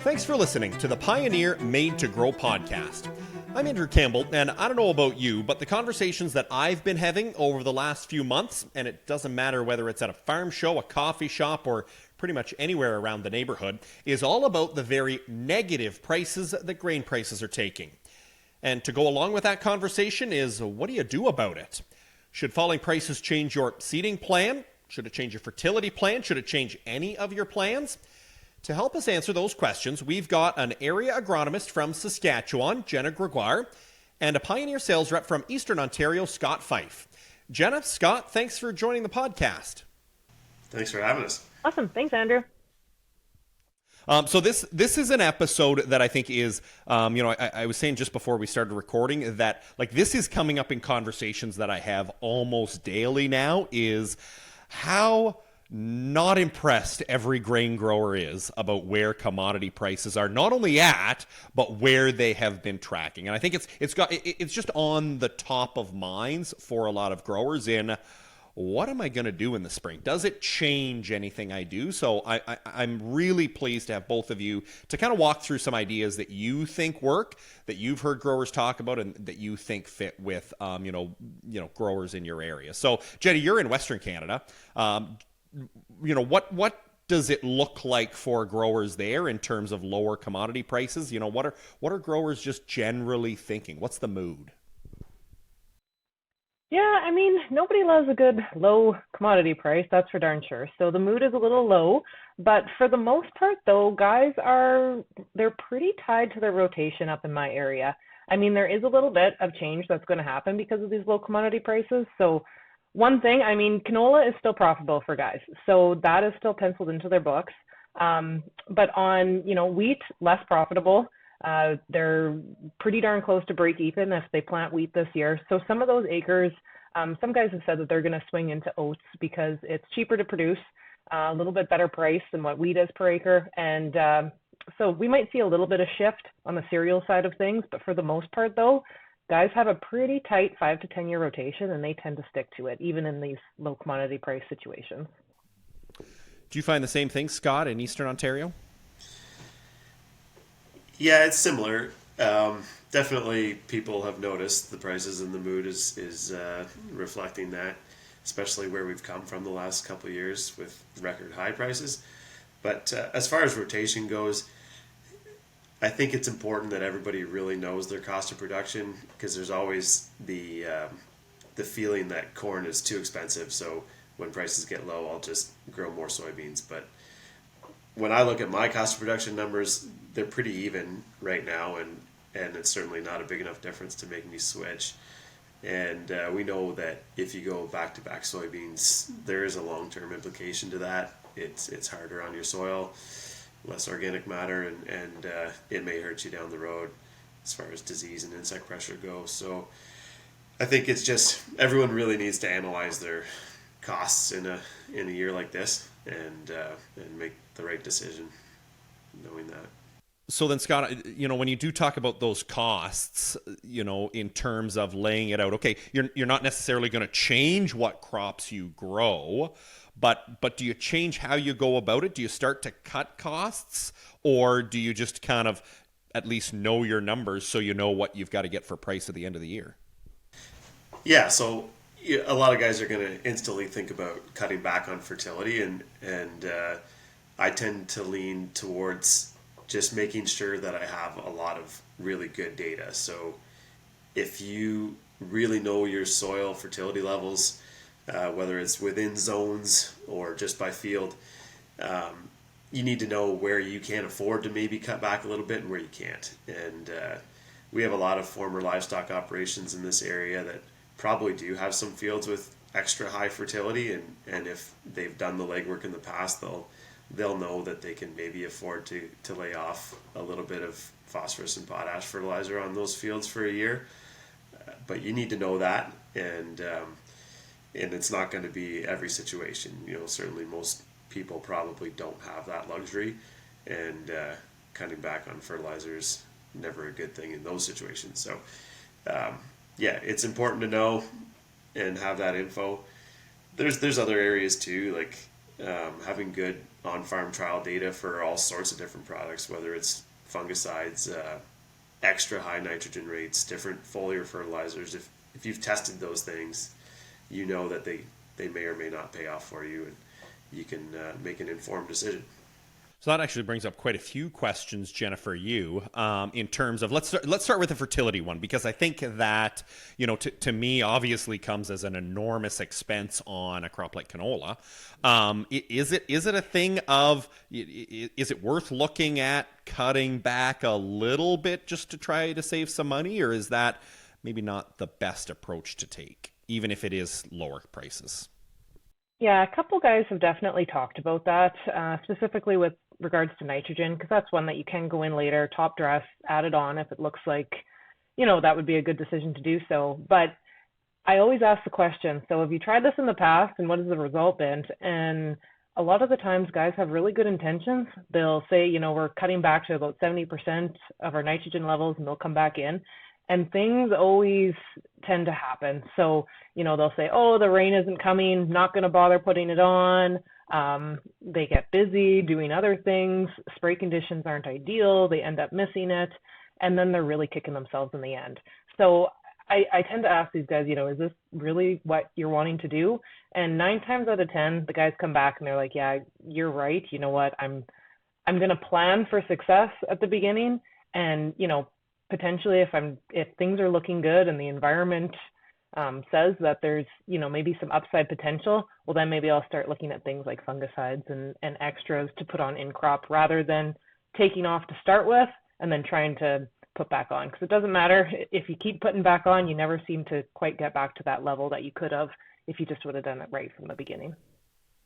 Thanks for listening to the Pioneer Made to Grow podcast. I'm Andrew Campbell, and I don't know about you, but the conversations that I've been having over the last few months, and it doesn't matter whether it's at a farm show, a coffee shop, or pretty much anywhere around the neighborhood, is all about the very negative prices that grain prices are taking. And to go along with that conversation is, what do you do about it? Should falling prices change your seeding plan? Should it change your fertility plan? Should it change any of your plans? To help us answer those questions, we've got an area agronomist from Saskatchewan, Jenna Gregoire, and a Pioneer sales rep from Eastern Ontario, Scott Fife. Jenna, Scott, thanks for joining the podcast. Thanks for having us. Awesome. Thanks, Andrew. So this is an episode that I think is, I was saying just before we started recording that this is coming up in conversations that I have almost daily now, is how not impressed every grain grower is about where commodity prices are not only at, but where they have been tracking. And I think it's just on the top of minds for a lot of growers in, what am I going to do in the spring? Does it change anything I do? So I'm really pleased to have both of you to kind of walk through some ideas that you think work, that you've heard growers talk about, and that you think fit with growers in your area. So Jenny, you're in Western Canada. What does it look like for growers there in terms of lower commodity prices? What are growers just generally thinking? What's the mood? Yeah, I mean, nobody loves a good low commodity price, that's for darn sure. So the mood is a little low, but for the most part, though, they're pretty tied to their rotation up in my area. I mean, there is a little bit of change that's going to happen because of these low commodity prices. So one thing, I mean, canola is still profitable for guys, so that is still penciled into their books. But on, wheat, less profitable. They're pretty darn close to break even if they plant wheat this year. So some of those acres, some guys have said that they're going to swing into oats because it's cheaper to produce, a little bit better price than what wheat is per acre. And so we might see a little bit of shift on the cereal side of things, but for the most part, though, guys have a pretty tight 5 to 10 year rotation, and they tend to stick to it, even in these low commodity price situations. Do you find the same thing, Scott, in Eastern Ontario? Yeah, it's similar. Definitely people have noticed the prices, and the mood is reflecting that, especially where we've come from the last couple of years with record high prices. But as far as rotation goes, I think it's important that everybody really knows their cost of production, because there's always the feeling that corn is too expensive, so when prices get low, I'll just grow more soybeans. But when I look at my cost of production numbers, they're pretty even right now, and it's certainly not a big enough difference to make me switch. And we know that if you go back-to-back soybeans, there is a long-term implication to that. It's harder on your soil, less organic matter, and it may hurt you down the road as far as disease and insect pressure goes. So I think it's just everyone really needs to analyze their costs in a year like this and make the right decision knowing that. So then, Scott, when you do talk about those costs, in terms of laying it out, okay, you're not necessarily going to change what crops you grow, but do you change how you go about it? Do you start to cut costs, or do you just kind of at least know your numbers so you know what you've got to get for price at the end of the year? Yeah, so a lot of guys are going to instantly think about cutting back on fertility, and I tend to lean towards just making sure that I have a lot of really good data. So if you really know your soil fertility levels, whether it's within zones or just by field, you need to know where you can afford to maybe cut back a little bit and where you can't. And we have a lot of former livestock operations in this area that probably do have some fields with extra high fertility, and if they've done the legwork in the past, they'll know that they can maybe afford to lay off a little bit of phosphorus and potash fertilizer on those fields for a year. But you need to know that, and it's not going to be every situation. Certainly most people probably don't have that luxury, and cutting back on fertilizer is never a good thing in those situations. So it's important to know and have that info. There's other areas too, like having good on-farm trial data for all sorts of different products, whether it's fungicides, extra high nitrogen rates, different foliar fertilizers. If you've tested those things, you know that they may or may not pay off for you, and you can make an informed decision. So that actually brings up quite a few questions, Jenna, for you, in terms of let's start with the fertility one, because I think that, to me obviously comes as an enormous expense on a crop like canola. Is it a thing of, is it worth looking at cutting back a little bit just to try to save some money, or is that maybe not the best approach to take, even if it is lower prices? Yeah, a couple guys have definitely talked about that, specifically with regards to nitrogen, because that's one that you can go in later, top dress, add it on if it looks like, that would be a good decision to do so. But I always ask the question, so have you tried this in the past and what has the result been? And a lot of the times guys have really good intentions. They'll say, we're cutting back to about 70% of our nitrogen levels and they'll come back in. And things always tend to happen. So, they'll say, oh, the rain isn't coming, not going to bother putting it on. They get busy doing other things. Spray conditions aren't ideal. They end up missing it. And then they're really kicking themselves in the end. So I tend to ask these guys, is this really what you're wanting to do? And 9 times out of 10, the guys come back and they're like, yeah, you're right. You know what? I'm going to plan for success at the beginning. And, potentially if things are looking good and the environment says that there's maybe some upside potential, well then maybe I'll start looking at things like fungicides and extras to put on in crop rather than taking off to start with and then trying to put back on, because it doesn't matter if you keep putting back on, you never seem to quite get back to that level that you could have if you just would have done it right from the beginning.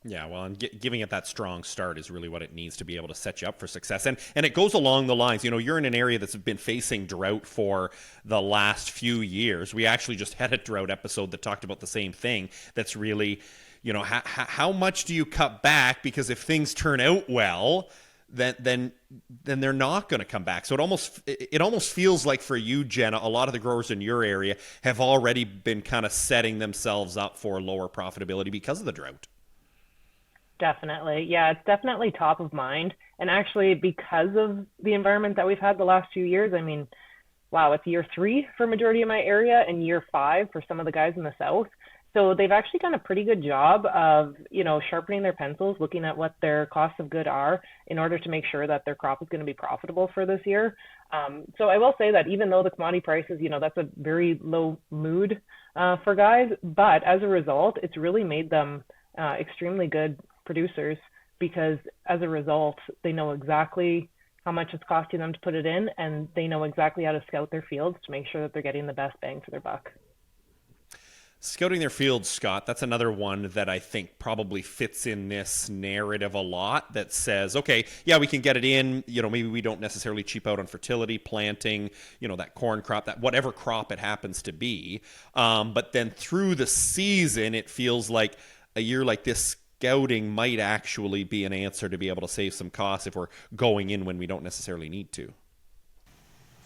Yeah, well, and giving it that strong start is really what it needs to be able to set you up for success. And it goes along the lines, you're in an area that's been facing drought for the last few years. We actually just had a drought episode that talked about the same thing. That's really, how much do you cut back? Because if things turn out well, then they're not going to come back. So it almost feels like for you, Jenna, a lot of the growers in your area have already been kind of setting themselves up for lower profitability because of the drought. Definitely. Yeah, it's definitely top of mind. And actually, because of the environment that we've had the last few years, I mean, wow, it's year 3 for majority of my area and year 5 for some of the guys in the south. So they've actually done a pretty good job of, sharpening their pencils, looking at what their costs of good are in order to make sure that their crop is going to be profitable for this year. So I will say that even though the commodity prices, that's a very low mood for guys, but as a result, it's really made them extremely good producers, because as a result, they know exactly how much it's costing them to put it in, and they know exactly how to scout their fields to make sure that they're getting the best bang for their buck. Scouting their fields, Scott, that's another one that I think probably fits in this narrative a lot, that says, okay, yeah, we can get it in, maybe we don't necessarily cheap out on fertility, planting, that corn crop, that whatever crop it happens to be. But then through the season, it feels like a year like this, scouting might actually be an answer to be able to save some costs if we're going in when we don't necessarily need to.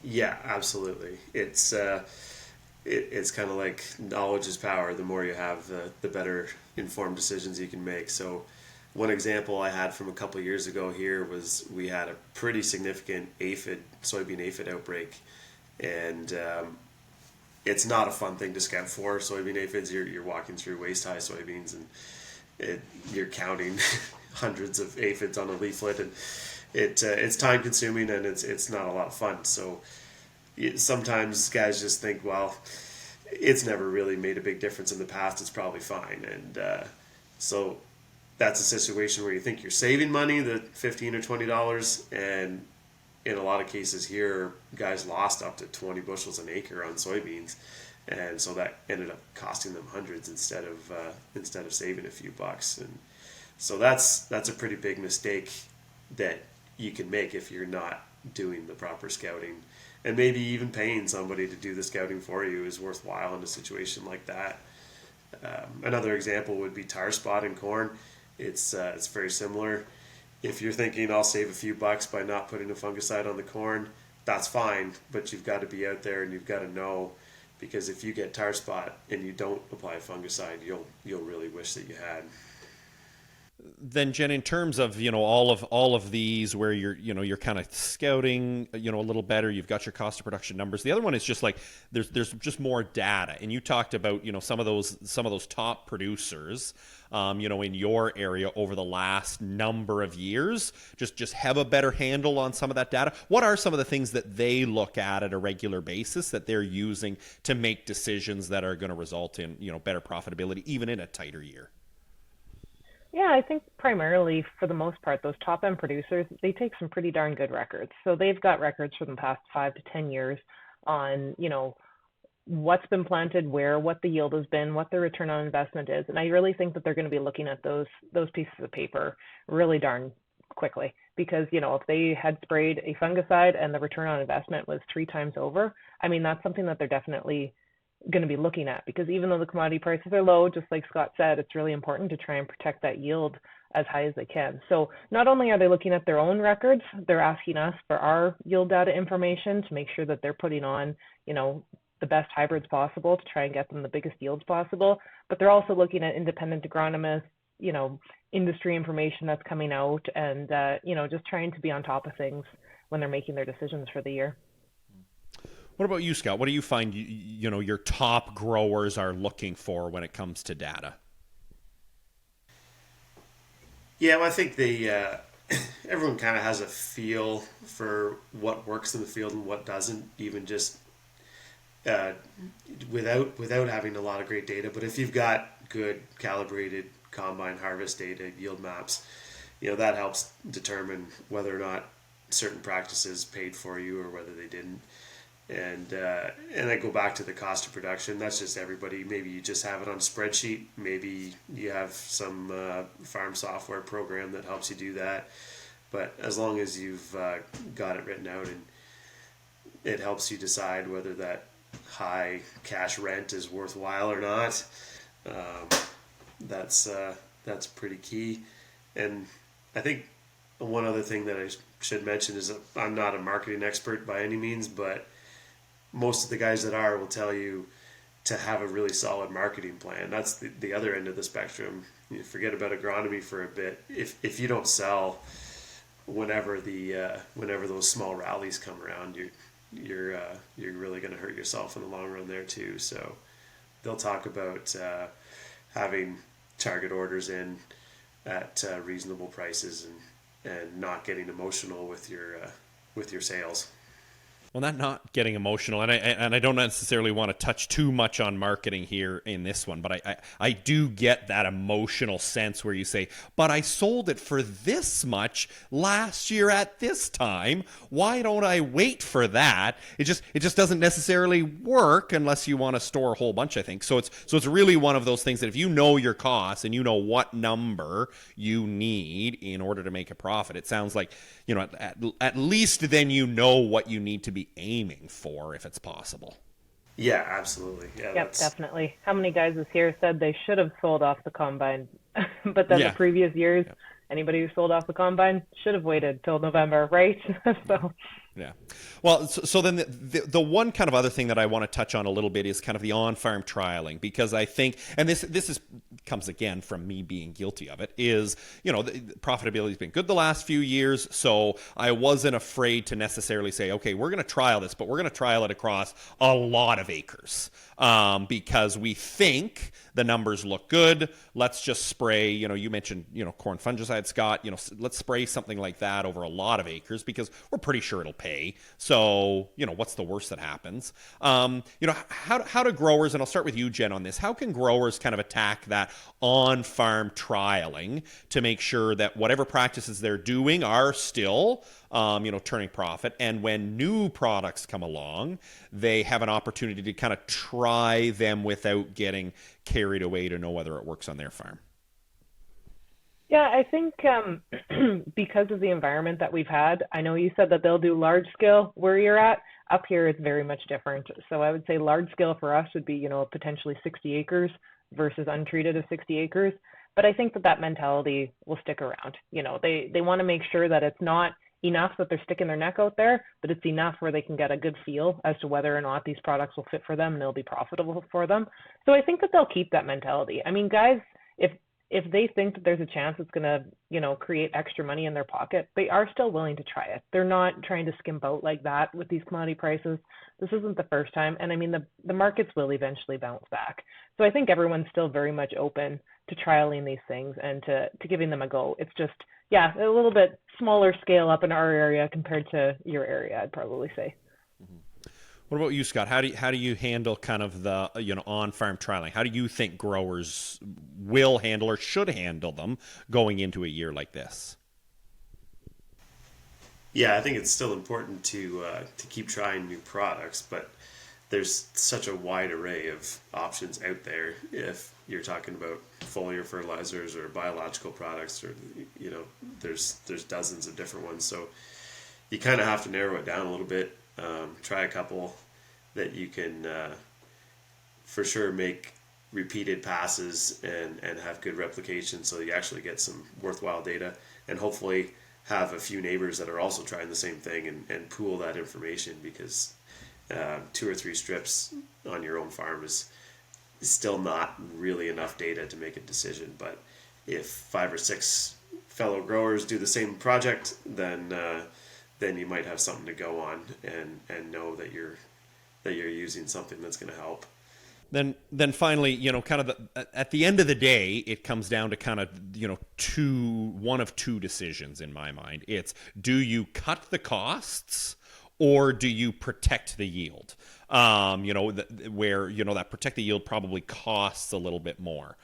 Yeah, absolutely. It's kind of like knowledge is power. The more you have, the better informed decisions you can make. So one example I had from a couple of years ago here was we had a pretty significant soybean aphid outbreak. And it's not a fun thing to scout for. Soybean aphids, you're walking through waist-high soybeans and you're counting hundreds of aphids on a leaflet, and it's time consuming and it's not a lot of fun. So sometimes guys just think, well, it's never really made a big difference in the past, it's probably fine. And so that's a situation where you think you're saving money, the $15 or $20, and in a lot of cases here, guys lost up to 20 bushels an acre on soybeans. And so that ended up costing them hundreds instead of saving a few bucks. And so that's a pretty big mistake that you can make if you're not doing the proper scouting. And maybe even paying somebody to do the scouting for you is worthwhile in a situation like that. Another example would be tar spot in corn. It's very similar. If you're thinking I'll save a few bucks by not putting a fungicide on the corn, that's fine, but you've got to be out there and you've got to know. Because if you get tar spot and you don't apply a fungicide, you'll really wish that you had. then Jen, in terms of all of these where you're kind of scouting a little better, you've got your cost of production numbers. The other one is just like there's just more data, and you talked about some of those top producers in your area over the last number of years. Just have a better handle on some of that data. What are some of the things that they look at a regular basis that they're using to make decisions that are going to result in better profitability even in a tighter year? Yeah, I think primarily for the most part, those top end producers, they take some pretty darn good records. So they've got records for the past 5 to 10 years on, what's been planted where, what the yield has been, what the return on investment is. And I really think that they're going to be looking at those pieces of paper really darn quickly because, if they had sprayed a fungicide and the return on investment was 3 times over, I mean, that's something that they're definitely going to be looking at because even though the commodity prices are low, just like Scott said, it's really important to try and protect that yield as high as they can. So not only are they looking at their own records, they're asking us for our yield data information to make sure that they're putting on, the best hybrids possible to try and get them the biggest yields possible. But they're also looking at independent agronomists, industry information that's coming out and, just trying to be on top of things when they're making their decisions for the year. What about you, Scott? What do you find your top growers are looking for when it comes to data? Yeah, well, I think everyone kind of has a feel for what works in the field and what doesn't, even just without having a lot of great data. But if you've got good calibrated combine harvest data, yield maps, that helps determine whether or not certain practices paid for you or whether they didn't. And I go back to the cost of production. That's just everybody. Maybe you just have it on a spreadsheet. Maybe you have some farm software program that helps you do that. But as long as you've got it written out and it helps you decide whether that high cash rent is worthwhile or not, that's pretty key. And I think one other thing that I should mention is that I'm not a marketing expert by any means, but most of the guys that are will tell you to have a really solid marketing plan. That's the other end of the spectrum. You forget about agronomy for a bit. If you don't sell whenever those small rallies come around, you're really going to hurt yourself in the long run there too. So they'll talk about having target orders in at reasonable prices and not getting emotional with your sales. Well, not getting emotional, and I don't necessarily want to touch too much on marketing here in this one, but I do get that emotional sense where you say, but I sold it for this much last year at this time. Why don't I wait for that? It just doesn't necessarily work unless you want to store a whole bunch, I think. So it's really one of those things that if you know your costs and you know what number you need in order to make a profit, it sounds like at least then you know what you need to be aiming for if it's possible. Yeah, absolutely. Yeah, yep, definitely. How many guys this year said they should have sold off the combine, but then the previous years, anybody who sold off the combine should have waited till November, right? So. Yeah. Well, so then the one kind of other thing that I want to touch on a little bit is kind of the on-farm trialing, because I think, and this comes again from me being guilty of it, is, the profitability has been good the last few years, so I wasn't afraid to necessarily say, okay, we're going to trial this, but we're going to trial it across a lot of acres, because we think the numbers look good. Let's just spray, you mentioned, corn fungicide, Scott, let's spray something like that over a lot of acres because we're pretty sure it'll pay. So, what's the worst that happens? How do growers, and I'll start with you, Jen, on this, how can growers kind of attack that on-farm trialing to make sure that whatever practices they're doing are still, turning profit, and when new products come along, they have an opportunity to kind of try them without getting carried away to know whether it works on their farm? Yeah, I think because of the environment that we've had, I know you said that they'll do large scale where you're at. Up here, it's very much different. So I would say large scale for us would be, potentially 60 acres versus untreated of 60 acres. But I think that mentality will stick around. They want to make sure that it's not enough that they're sticking their neck out there, but it's enough where they can get a good feel as to whether or not these products will fit for them and they'll be profitable for them. So I think that they'll keep that mentality. I mean, guys, if they think that there's a chance it's going to, create extra money in their pocket, they are still willing to try it. They're not trying to skimp out like that with these commodity prices. This isn't the first time. And I mean, the markets will eventually bounce back. So I think everyone's still very much open to trialing these things and to giving them a go. It's just, yeah, a little bit smaller scale up in our area compared to your area, I'd probably say. What about you, Scott? How do you handle kind of the on-farm trialing? How do you think growers will handle or should handle them going into a year like this? Yeah, I think it's still important to keep trying new products, but there's such a wide array of options out there. If you're talking about foliar fertilizers or biological products, or there's dozens of different ones. So you kind of have to narrow it down a little bit. Try a couple that you can for sure make repeated passes and have good replication, so you actually get some worthwhile data, and hopefully have a few neighbors that are also trying the same thing and pool that information, because 2 or 3 strips on your own farm is still not really enough data to make a decision. But if 5 or 6 fellow growers do the same project, then you might have something to go on and know that you're using something that's going to help. Then finally, kind of at the end of the day, it comes down to kind of one of two decisions in my mind. It's, do you cut the costs or do you protect the yield? Where that protect the yield probably costs a little bit more.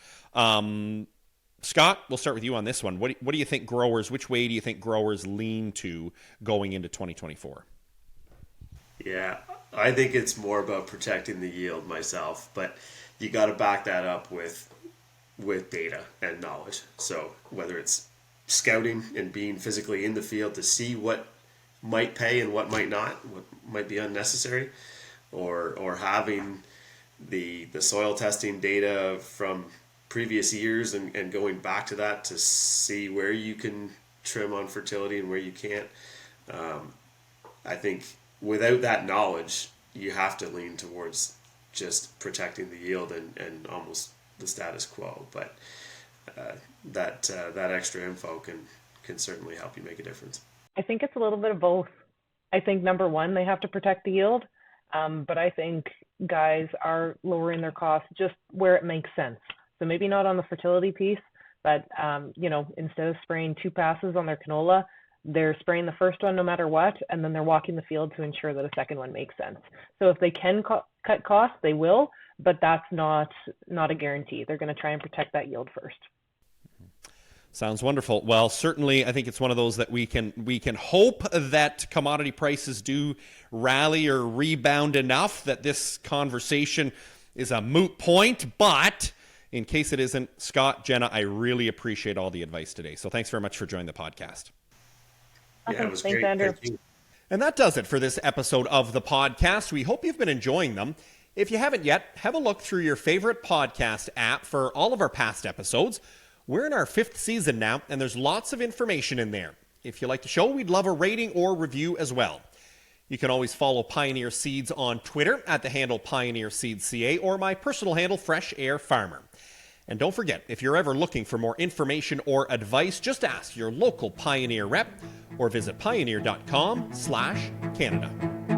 Scott, we'll start with you on this one. What do you think which way do you think growers lean to going into 2024? Yeah, I think it's more about protecting the yield myself, but you got to back that up with data and knowledge. So whether it's scouting and being physically in the field to see what might pay and what might not, what might be unnecessary, or having the soil testing data from previous years and going back to that to see where you can trim on fertility and where you can't. I think without that knowledge, you have to lean towards just protecting the yield and almost the status quo. But that extra info can certainly help you make a difference. I think it's a little bit of both. I think number one, they have to protect the yield, but I think guys are lowering their costs just where it makes sense. So maybe not on the fertility piece, but instead of spraying 2 passes on their canola, they're spraying the first one no matter what, and then they're walking the field to ensure that a second one makes sense. So if they can cut costs, they will, but that's not a guarantee. They're going to try and protect that yield first. Sounds wonderful. Well, certainly, I think it's one of those that we can hope that commodity prices do rally or rebound enough that this conversation is a moot point. But in case it isn't, Scott, Jenna, I really appreciate all the advice today. So thanks very much for joining the podcast. Awesome. Yeah, it was Thanks, great. Andrew. Thank you. And that does it for this episode of the podcast. We hope you've been enjoying them. If you haven't yet, have a look through your favorite podcast app for all of our past episodes. We're in our 5th season now, and there's lots of information in there. If you like the show, we'd love a rating or review as well. You can always follow Pioneer Seeds on Twitter at the handle PioneerSeedsCA or my personal handle, Fresh Air Farmer. And don't forget, if you're ever looking for more information or advice, just ask your local Pioneer rep or visit pioneer.com/Canada.